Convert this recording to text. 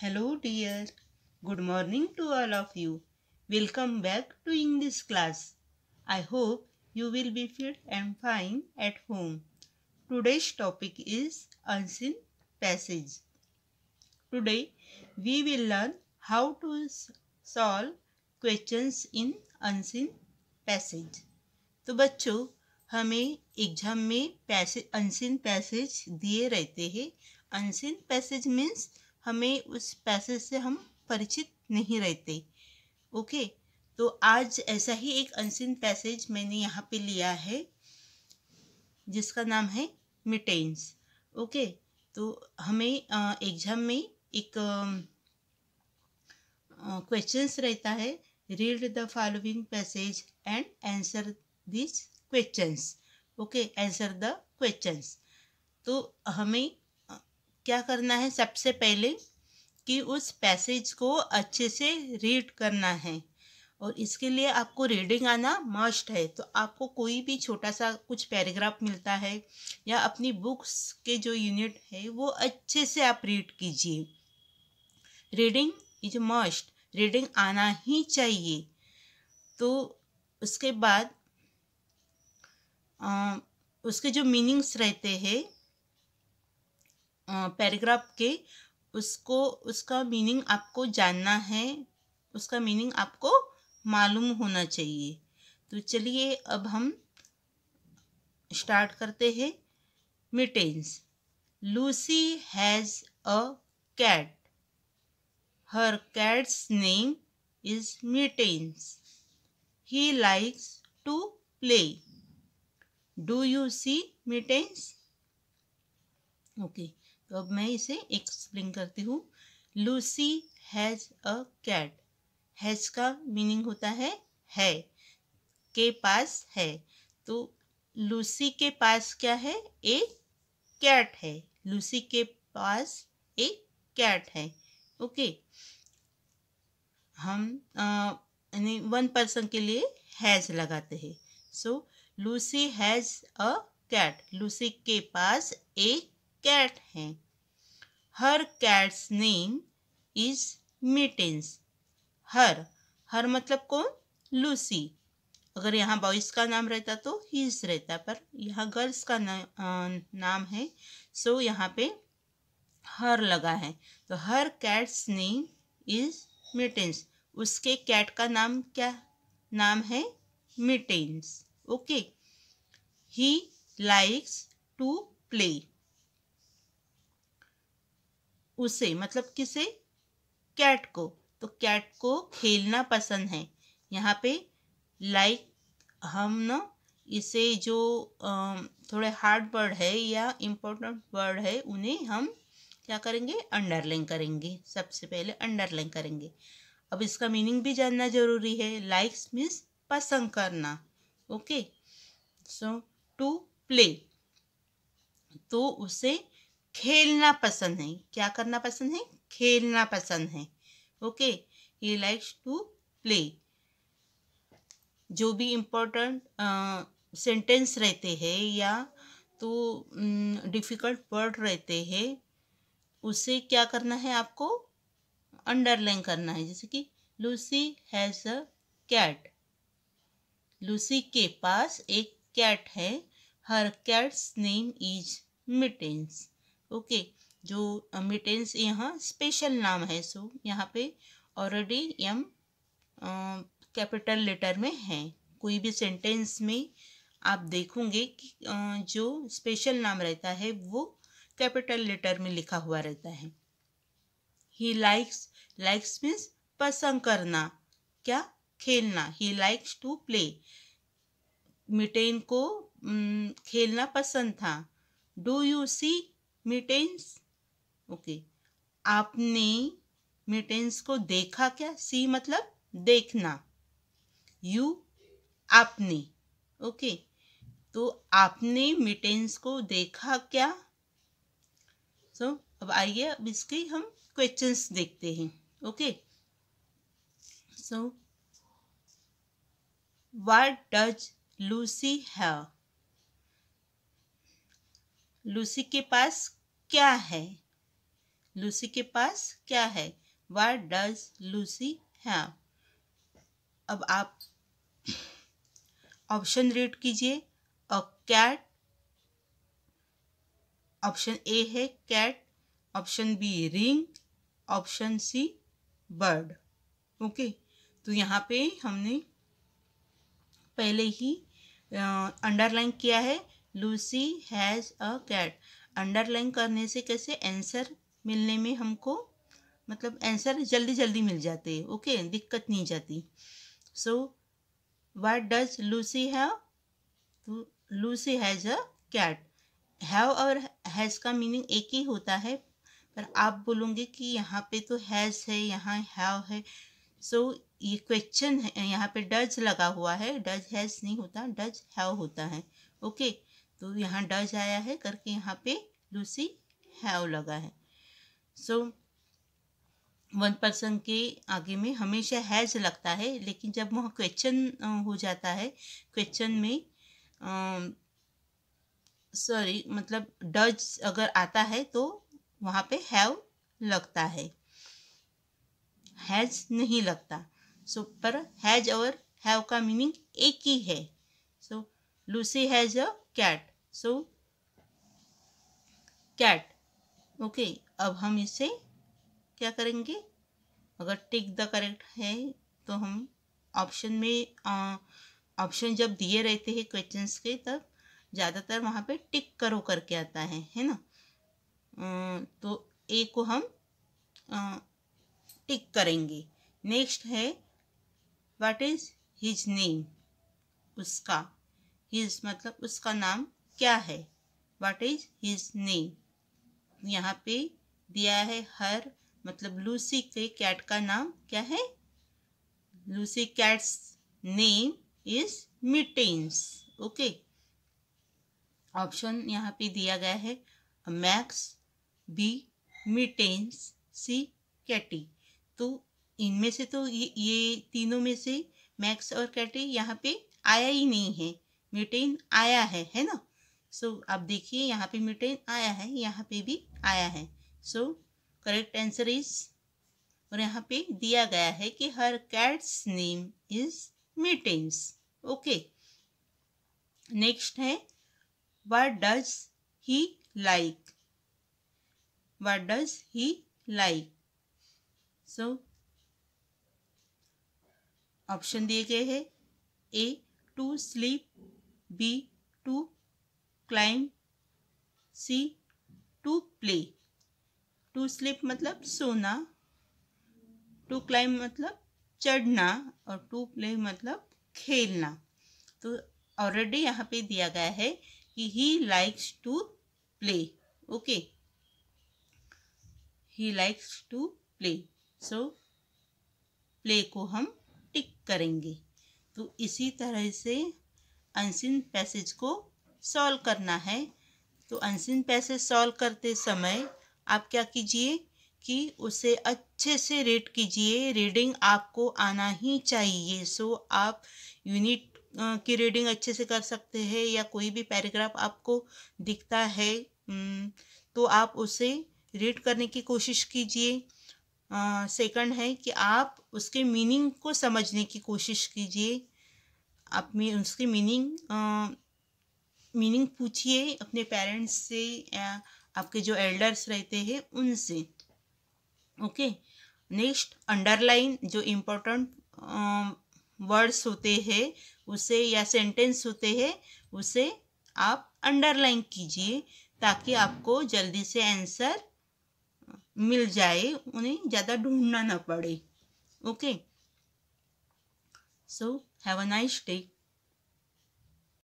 Hello dear. Good morning to all of you. Welcome back to English class. I hope you will be fit and fine at home. Today's topic is unseen passage. Today we will learn how to solve questions in unseen passage. तो बच्चों हमें exam में passage unseen passage दिए रहते हैं. Unseen passage means हमें उस passage से हम परिचित नहीं रहते. ओके, तो आज ऐसा ही एक अनसीन पैसेज मैंने यहाँ पे लिया है जिसका नाम है मिटेंस. ओके, तो हमें एग्जाम में एक क्वेश्चंस रहता है. Read the following passage and answer this questions. Okay, answer the questions. तो हमें क्या करना है, सबसे पहले कि उस पैसेज को अच्छे से रीड करना है और इसके लिए आपको रीडिंग आना मस्ट है. तो आपको कोई भी छोटा सा कुछ पैराग्राफ मिलता है या अपनी बुक्स के जो यूनिट है वो अच्छे से आप रीड कीजिए. रीडिंग इज मस्ट, रीडिंग आना ही चाहिए. तो उसके बाद उसके जो मीनिंग्स रहते हैं पैराग्राफ के, उसका मीनिंग आपको जानना है, उसका मीनिंग आपको मालूम होना चाहिए. तो चलिए अब हम स्टार्ट करते हैं. Mittens. Lucy has a cat. Her cat's name is Mittens. He likes to play. Do you see Mittens? Okay, तो अब मैं इसे एक्सप्लेन करती हूँ. Lucy has a cat. Has का मीनिंग होता है, के पास है. तो लूसी के पास क्या है? एक कैट है. लूसी के पास एक कैट है. ओके, हम यानी वन पर्सन के लिए हैज़ लगाते हैं. So Lucy has a cat. Lucy के पास एक कैट है. Her cat's name is Mittens. Her मतलब कौन? लूसी. अगर यहाँ बॉयज़ का नाम रहता तो हीज रहता, पर यहाँ गर्ल्स का नाम है, सो यहाँ पे हर लगा है. तो her cat's name is Mittens. उसके कैट का नाम क्या नाम है? Mittens. Okay. He likes to play. उसे मतलब किसे? कैट को. तो कैट को खेलना पसंद है. यहाँ पे लाइक हम ना इसे जो थोड़े हार्ड वर्ड है या इम्पोर्टेंट वर्ड है उन्हें हम क्या करेंगे? अंडरलाइन करेंगे. सबसे पहले अंडरलाइन करेंगे. अब इसका मीनिंग भी जानना जरूरी है. लाइक्स मीन्स पसंद करना. Okay, so to play. तो उसे खेलना पसंद है. क्या करना पसंद है? खेलना पसंद है. Okay, he likes to play. जो भी इम्पोर्टेंट सेंटेंस रहते हैं या तो डिफ़िकल्ट वर्ड रहते हैं उसे क्या करना है? आपको अंडरलाइन करना है. जैसे कि Lucy has a cat. Lucy के पास एक कैट है. Her cat's name is Mittens. Okay, जो मिटेंस यहाँ स्पेशल नाम है. सो यहाँ पे ऑलरेडी एम कैपिटल लेटर में है. कोई भी सेंटेंस में आप देखोगे कि जो स्पेशल नाम रहता है वो कैपिटल लेटर में लिखा हुआ रहता है. He likes. लाइक्स मीन्स पसंद करना. क्या? खेलना. He likes to play. Mitten को खेलना पसंद था. Do you see Mittens? Okay, आपने मिटेंस को देखा क्या? सी मतलब देखना. यू आपने. ओके, तो आपने मिटेंस को देखा क्या? सो अब आइए अब इसके हम क्वेश्चंस देखते हैं. Okay, so what does Lucy have? Lucy के पास क्या है? लूसी के पास क्या है? What does Lucy have? अब आप ऑप्शन रीड कीजिए। अ कैट, ऑप्शन ए है cat, option B ring, option C bird. Okay, तो यहाँ पे हमने पहले ही अंडरलाइन किया है, Lucy has a cat. Underline करने से कैसे आंसर मिलने में हमको मतलब आंसर जल्दी जल्दी मिल जाते हैं। ओके, दिक्कत नहीं जाती। So what does Lucy have? तो Lucy has a cat. Have और हैज़ का मीनिंग एक ही होता है, पर आप बोलोगे कि यहाँ पे तो हैज़ है, यहाँ हैव है। सो ये क्वेश्चन है, यहाँ पे डज लगा हुआ है, डज हैज़ नहीं होता, डज हैव होता है। ओके, तो यहाँ डज आया है करके यहाँ पे लूसी हैव लगा है। सो वन पर्सन के आगे में हमेशा हैज़ लगता है, लेकिन जब वह क्वेश्चन हो जाता है, क्वेश्चन में सॉरी मतलब डज अगर आता है तो वहाँ पे हैव लगता है, हैज़ नहीं लगता। सो पर हैज़ और हैव का मीनिंग एक ही है। So Lucy has a cat, so cat. Okay, अब हम इसे क्या करेंगे? अगर टिक द करेक्ट है तो हम ऑप्शन में ऑप्शन जब दिए रहते हैं क्वेश्चंस के, तब ज़्यादातर वहाँ पे टिक करो करके आता है ना। तो ए को हम टिक करेंगे। नेक्स्ट है व्हाट इज हिज नेम? उसका, हिज मतलब उसका नाम क्या है? What is his name? यहाँ पे दिया है हर, मतलब लूसी के कैट का नाम क्या है? Lucy cat's name is Mittens. Okay, option यहाँ पे दिया गया है Max, B Mittens, C Katie. तो इनमें से तो ये तीनों में से मैक्स और कैटी यहाँ पे आया ही नहीं है, मिटेन आया है ना। सो आप देखिए यहाँ पे मिटेन आया है, यहाँ पे भी आया है। सो करेक्ट आंसर इज, और यहाँ पे दिया गया है कि her cat's name is Mittens. Okay, next है what does he like? What does he like? So option दिए गए हैं A to sleep, B to climb, C to play. To sleep मतलब सोना, टू क्लाइंब मतलब चढ़ना, और टू प्ले मतलब खेलना। तो ऑलरेडी यहाँ पे दिया गया है कि he likes to play. Okay, he likes to play, so play को हम टिक करेंगे। तो इसी तरह से अनसीन पैसेज को सॉल्व करना है। तो अनसीन पैसेज सॉल्व करते समय आप क्या कीजिए कि उसे अच्छे से रीड कीजिए। रीडिंग आपको आना ही चाहिए। सो आप यूनिट की रीडिंग अच्छे से कर सकते हैं, या कोई भी पैराग्राफ आपको दिखता है तो आप उसे रीड करने की कोशिश कीजिए। सेकंड है कि आप उसके मीनिंग को समझने की कोशिश कीजिए। आप में उसकी मीनिंग पूछिए अपने पेरेंट्स से, आपके जो एल्डर्स रहते हैं उनसे। ओके, नेक्स्ट अंडरलाइन जो इम्पोर्टेंट वर्ड्स होते हैं उसे, या सेंटेंस होते हैं उसे आप अंडरलाइन कीजिए, ताकि आपको जल्दी से आंसर मिल जाए, उन्हें ज़्यादा ढूंढना ना पड़े। Okay, so have a nice day.